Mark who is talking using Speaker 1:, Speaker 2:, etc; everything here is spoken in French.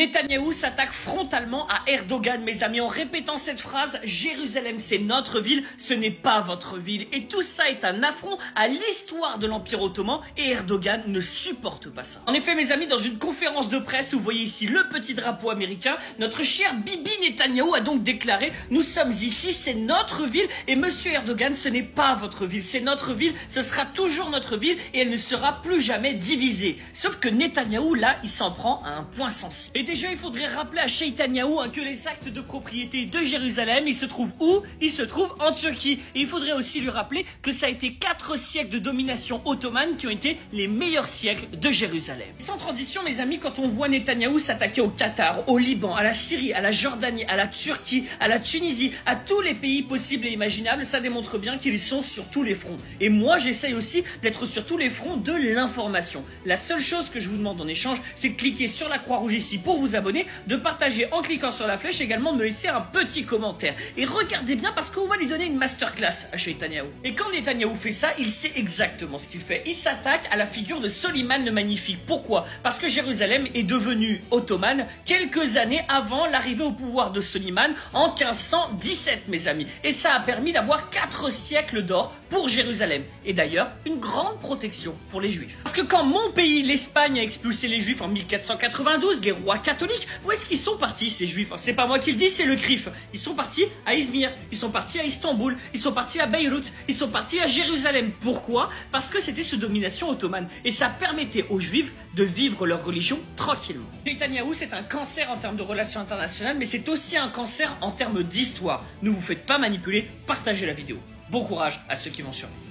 Speaker 1: Netanyahou s'attaque frontalement à Erdogan, mes amis, en répétant cette phrase « Jérusalem, c'est notre ville, ce n'est pas votre ville ». Et tout ça est un affront à l'histoire de l'Empire ottoman et Erdogan ne supporte pas ça. En effet, mes amis, dans une conférence de presse, vous voyez ici le petit drapeau américain, notre cher Bibi Netanyahou a donc déclaré « Nous sommes ici, c'est notre ville et monsieur Erdogan, ce n'est pas votre ville, c'est notre ville, ce sera toujours notre ville et elle ne sera plus jamais divisée ». Sauf que Netanyahou, là, il s'en prend à un point sensible. Et déjà, il faudrait rappeler à Netanyahou que les actes de propriété de Jérusalem, ils se trouvent où? Ils se trouvent en Turquie. Et il faudrait aussi lui rappeler que ça a été 4 siècles de domination ottomane qui ont été les meilleurs siècles de Jérusalem. Sans transition, mes amis, quand on voit Netanyahou s'attaquer au Qatar, au Liban, à la Syrie, à la Jordanie, à la Turquie, à la Tunisie, à tous les pays possibles et imaginables, ça démontre bien qu'ils sont sur tous les fronts. Et moi, j'essaye aussi d'être sur tous les fronts de l'information. La seule chose que je vous demande en échange, c'est de cliquer sur la croix rouge ici pour vous abonner, de partager en cliquant sur la flèche, également de me laisser un petit commentaire. Et regardez bien parce qu'on va lui donner une masterclass à Netanyahou. Et quand Netanyahou fait ça, il sait exactement ce qu'il fait. Il s'attaque à la figure de Soliman le Magnifique. Pourquoi? Parce que Jérusalem est devenue ottomane quelques années avant l'arrivée au pouvoir de Soliman en 1517, mes amis. Et ça a permis d'avoir 4 siècles d'or pour Jérusalem. Et d'ailleurs, une grande protection pour les Juifs. Parce que quand mon pays, l'Espagne, a expulsé les Juifs en 1492, les rois catholiques, où est-ce qu'ils sont partis ces Juifs? C'est pas moi qui le dis, c'est le CRIF. Ils sont partis à Izmir, ils sont partis à Istanbul, ils sont partis à Beyrouth, ils sont partis à Jérusalem. Pourquoi? Parce que c'était sous domination ottomane. Et ça permettait aux Juifs de vivre leur religion tranquillement. Netanyahou, c'est un cancer en termes de relations internationales, mais c'est aussi un cancer en termes d'histoire. Ne vous faites pas manipuler, partagez la vidéo. Bon courage à ceux qui vont survivre.